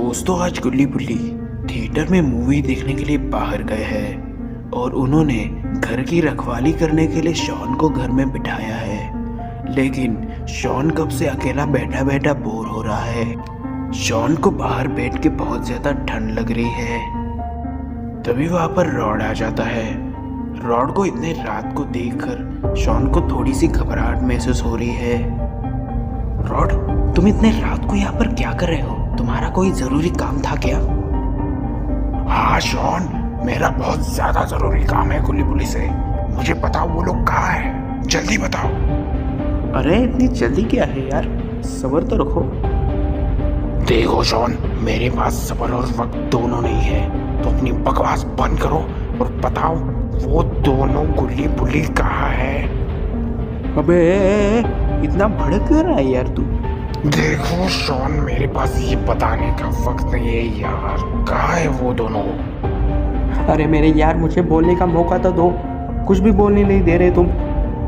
दोस्तों आज गुल्ली बुल्ली थिएटर में मूवी देखने के लिए बाहर गए हैं और उन्होंने घर की रखवाली करने के लिए शॉन को घर में बिठाया है। लेकिन शॉन कब से अकेला बैठा बैठा बोर हो रहा है। शॉन को बाहर बैठ के बहुत ज्यादा ठंड लग रही है। तभी वहां पर रॉड आ जाता है। रॉड को इतने रात को देखकर शॉन को थोड़ी सी घबराहट महसूस हो रही है। रॉड, तुम इतने रात को यहाँ पर क्या कर रहे हो? तुम्हारा कोई जरूरी काम था क्या? हाँ शॉन, मेरा बहुत ज्यादा जरूरी काम है गुल्ली बुल्ली से। मुझे बताओ वो लोग कहाँ हैं, जल्दी बताओ। अरे इतनी जल्दी क्या है यार, सब्र तो रखो। देखो शॉन, मेरे पास सब्र और वक्त दोनों नहीं है, तो अपनी बकवास बंद करो और बताओ वो दोनों गुल्ली बुल्ली कहाँ है। अबे इतना भड़क क्यों रहा है यार तू? देखो शॉन, मेरे पास ये बताने का वक्त नहीं है यार, कहाँ है वो दोनों। अरे मेरे यार, मुझे बोलने का मौका तो दो। कुछ भी बोलने नहीं दे रहे तुम।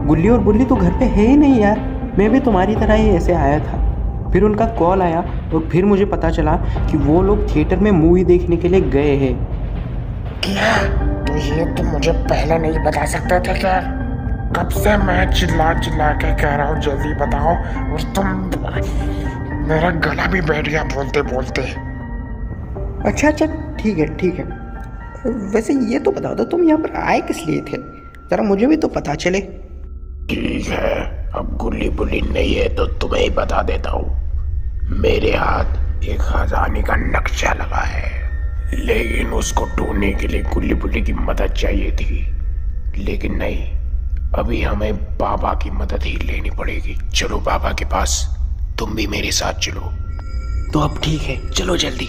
गुल्ली और बुल्ली तो घर पे है ही नहीं यार। मैं भी तुम्हारी तरह ही ऐसे आया था, फिर उनका कॉल आया और फिर मुझे पता चला कि वो लोग थिएटर में मूवी देखने के लिए गए हैं। क्या? तो ये तुम मुझे पहले नहीं बता सकते थे क्या? कब से मैं चिल्ला चिल्ला के कह रहा हूँ जल्दी बताओ, और तुम, मेरा गला भी बैठ गया बोलते बोलते। अच्छा, ठीक है। वैसे ये तो बता दो, तुम यहाँ पर आए किस लिए थे? जरा मुझे भी तो पता चले। ठीक है, अब गुल्ली बुल्ली नहीं है तो तुम्हें ही बता देता हूँ। मेरे हाथ एक खजाने का नक्शा लगा है, लेकिन उसको ढूंढने के लिए गुल्ली बुल्ली की मदद चाहिए थी। लेकिन नहीं, अभी हमें बाबा की मदद ही लेनी पड़ेगी। चलो बाबा के पास, तुम भी मेरे साथ चलो। तो अब ठीक है, चलो जल्दी।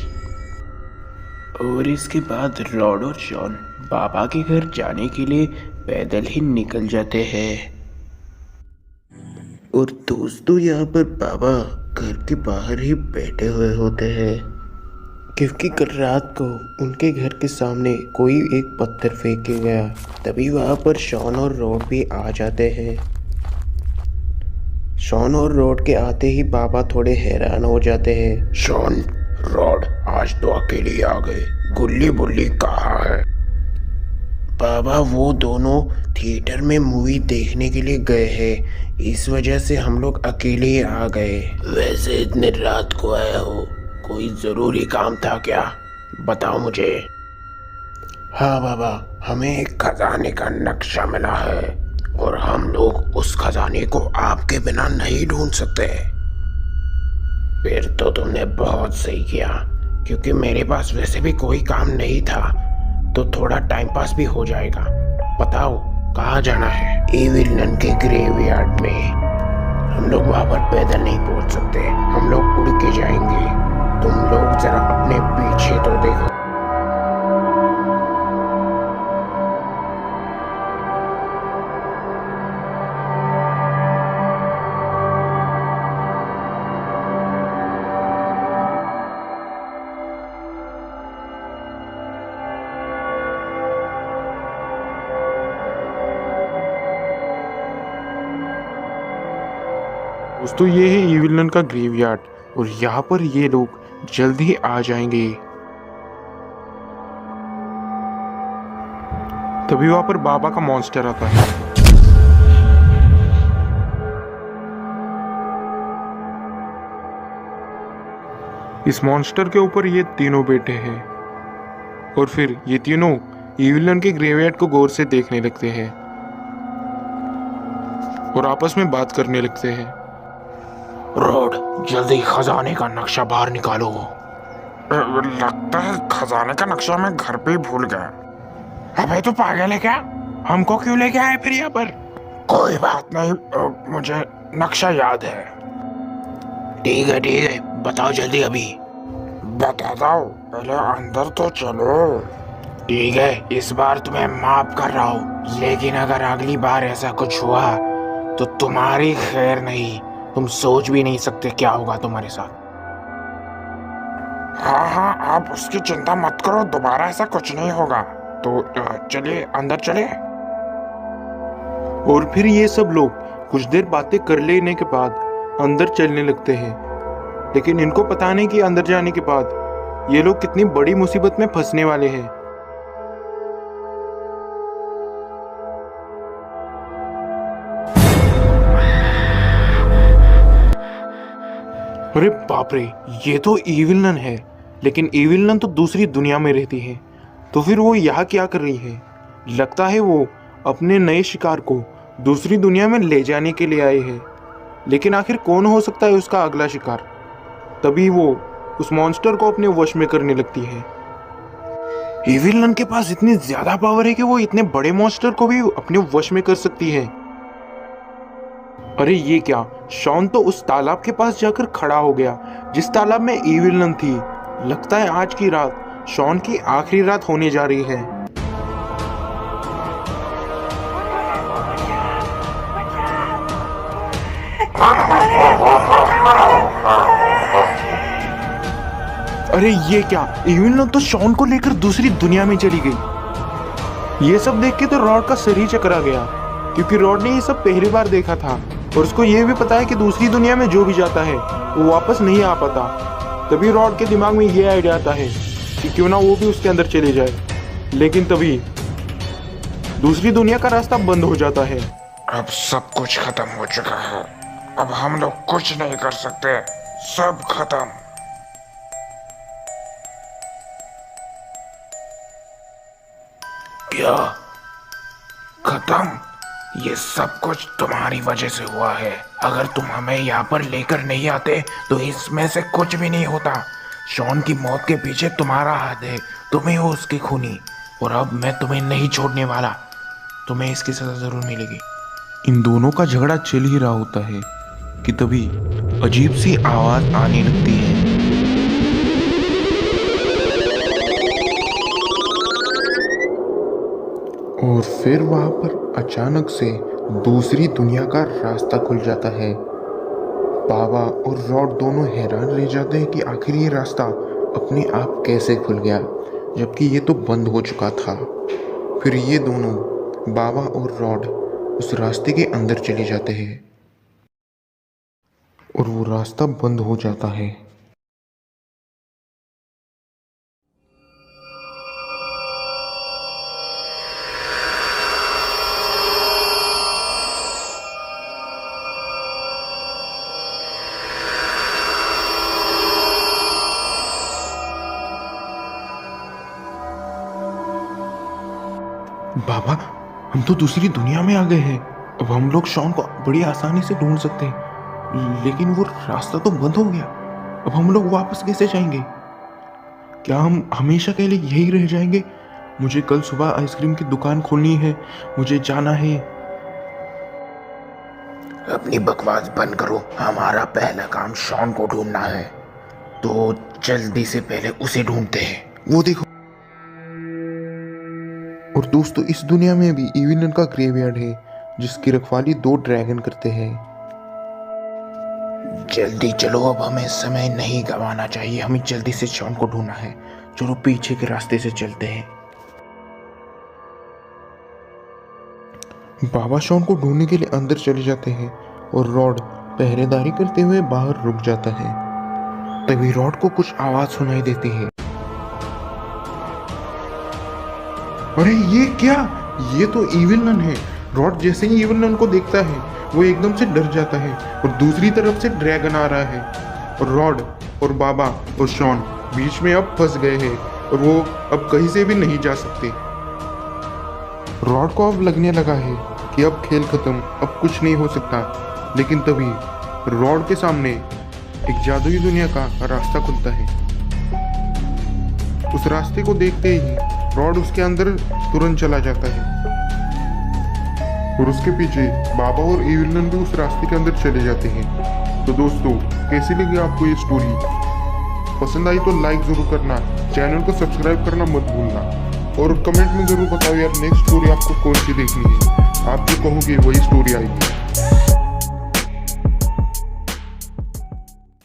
और इसके बाद रॉड और शॉन बाबा के घर जाने के लिए पैदल ही निकल जाते हैं। और दोस्तों यहाँ पर बाबा घर के बाहर ही बैठे हुए होते हैं, क्योंकि कल रात को उनके घर के सामने कोई एक पत्थर फेंक के गया। तभी वहाँ पर शॉन और रॉड भी आ जाते हैं। शॉन और रॉड के आते ही बाबा थोड़े हैरान हो जाते हैं। शॉन, रॉड, आज तो अकेले ही आ गए। गुल्ली बुल्ली कहाँ है? बाबा वो दोनों थिएटर में मूवी देखने के लिए गए हैं, इस वजह से हम लोग अकेले ही आ गए। वैसे इतने रात को आया हो, कोई जरूरी काम था क्या? बताओ मुझे। हाँ बाबा, हमें एक खजाने का नक्शा मिला है और हम लोग उस खजाने को आपके बिना नहीं ढूंढ सकते। फिर तो तुमने बहुत सही किया, क्योंकि मेरे पास वैसे भी कोई काम नहीं था, तो थोड़ा टाइम पास भी हो जाएगा। बताओ कहाँ जाना है? एविल नन के ग्रेवयार्ड में। हम लोग वहाँ पर पैदल नहीं पहुँच सकते, हम लोग उड़ के जाएंगे। तुम लोग जरा अपने पीछे तो देखो। दोस्तों ये है ईविल नन का ग्रेवयार्ड और यहाँ पर ये लोग जल्द ही आ जाएंगे। तभी वहां पर बाबा का मॉन्स्टर आता है। इस मॉन्स्टर के ऊपर ये तीनों बैठे हैं और फिर ये तीनों ईविल नन के ग्रेवयार्ड को गौर से देखने लगते हैं और आपस में बात करने लगते हैं। रॉड, जल्दी खजाने का नक्शा बाहर निकालो। लगता है खजाने का नक्शा मैं घर पे ही भूल गया। अबे तू पागल है क्या? हमको क्यों लेके आए फिर यहाँ पर? कोई बात नहीं, मुझे नक्शा याद है। ठीक है, बताओ जल्दी अभी। बता दो, पहले अंदर तो चलो। ठीक है, इस बार तुम्हें माफ कर रहा हूँ, लेकिन अगर अगली बार ऐसा कुछ हुआ तो तुम्हारी खैर नहीं। तुम सोच भी नहीं सकते क्या होगा तुम्हारे साथ। हाँ, आप उसकी चिंता मत करो, दोबारा ऐसा कुछ नहीं होगा। तो चलिए अंदर चले। और फिर ये सब लोग कुछ देर बातें कर लेने के बाद अंदर चलने लगते हैं। लेकिन इनको पता नहीं कि अंदर जाने के बाद ये लोग कितनी बड़ी मुसीबत में फंसने वाले हैं। अरे बाप रे, ये तो इविल नन है। लेकिन इविल नन तो दूसरी दुनिया में रहती है, तो फिर वो यहाँ क्या कर रही है? लगता है वो अपने नए शिकार को दूसरी दुनिया में ले जाने के लिए आए हैं। लेकिन आखिर कौन हो सकता है उसका अगला शिकार? तभी वो उस मॉन्स्टर को अपने वश में करने लगती है। इविल नन के पास इतनी ज्यादा पावर है कि वो इतने बड़े मॉन्स्टर को भी अपने वश में कर सकती है। अरे ये क्या, शॉन तो उस तालाब के पास जाकर खड़ा हो गया जिस तालाब में इविल नन थी। लगता है आज की रात शॉन की आखिरी रात होने जा रही है। अरे ये क्या, इविल नन तो शॉन को लेकर दूसरी दुनिया में चली गई। ये सब देख के तो रॉड का सिर ही चकरा गया, क्योंकि रॉड ने ये सब पहली बार देखा था और उसको ये भी पता है कि दूसरी दुनिया में जो भी जाता है वो वापस नहीं आ पाता। तभी रॉड के दिमाग में ये आइडिया आता है कि क्यों ना वो भी उसके अंदर चले जाए। लेकिन तभी दूसरी दुनिया का रास्ता बंद हो जाता है। अब सब कुछ खत्म हो चुका है। अब हम लोग कुछ नहीं कर सकते, सब खत्म। क्या खत्म? ये सब कुछ तुम्हारी वजह से हुआ है। अगर तुम हमें यहाँ पर लेकर नहीं आते तो इसमें से कुछ भी नहीं होता। शॉन की मौत के पीछे तुम्हारा हाथ है, तुम्हें हो उसके खूनी। और अब मैं तुम्हें नहीं छोड़ने वाला, तुम्हें इसकी सजा जरूर मिलेगी। इन दोनों का झगड़ा चल ही रहा होता है कि तभी अजीब सी आवाज आने लगती है। और फिर वहां पर अचानक से दूसरी दुनिया का रास्ता खुल जाता है। बाबा और रॉड दोनों हैरान रह जाते हैं कि आखिर ये रास्ता अपने आप कैसे खुल गया, जबकि ये तो बंद हो चुका था। फिर ये दोनों, बाबा और रॉड, उस रास्ते के अंदर चले जाते हैं और वो रास्ता बंद हो जाता है। बाबा, हम तो दूसरी दुनिया में आ गए हैं। अब हम लोग शॉन को बड़ी आसानी से ढूंढ सकते हैं, लेकिन वो रास्ता तो बंद हो गया। अब हम लोग वापस कैसे जाएंगे? क्या हम हमेशा के लिए यही रह जाएंगे? मुझे कल सुबह आइसक्रीम की दुकान खोलनी है, मुझे जाना है। अपनी बकवास बंद करो। हमारा पहला काम शॉन को ढूंढना है, तो जल्दी से पहले उसे ढूंढते हैं। वो देखो। और दोस्तों, इस दुनिया में भी इविल नन का ग्रेवयार्ड है जिसकी रखवाली 2 ड्रैगन करते हैं। जल्दी चलो, अब हमें समय नहीं गंवाना चाहिए। हमें जल्दी से शॉन को ढूंढना है। चलो पीछे के रास्ते से चलते हैं। बाबा शॉन को ढूंढने के लिए अंदर चले जाते हैं और रॉड पहरेदारी करते हुए बाहर रुक जाता है। तभी रॉड को कुछ आवाज सुनाई देती है। अरे ये क्या, ये तो इविल नन है। रॉड जैसे ही इविल नन को देखता है वो एकदम से डर जाता है और दूसरी तरफ से ड्रैगन आ रहा है। और रॉड और बाबा और शॉन बीच में अब फंस गए हैं और वो अब कहीं से भी नहीं जा सकते। रॉड को अब लगने लगा है कि अब खेल खत्म, अब कुछ नहीं हो सकता। लेकिन तभी रॉड के सामने एक जादुई दुनिया का रास्ता खुलता है। उस रास्ते को देखते ही रॉड उसके अंदर तुरंत चला जाता है और उसके पीछे बाबा और इविल नन भी उस रास्ते के अंदर चले जाते हैं। तो दोस्तों, कैसी लगी आपको ये स्टोरी? पसंद आई तो लाइक जरूर करना, चैनल को सब्सक्राइब करना मत भूलना और कमेंट में जरूर बताओ यार नेक्स्ट स्टोरी आपको कौन सी देखनी है। आप जो कहोगे वही स्टोरी आएगी।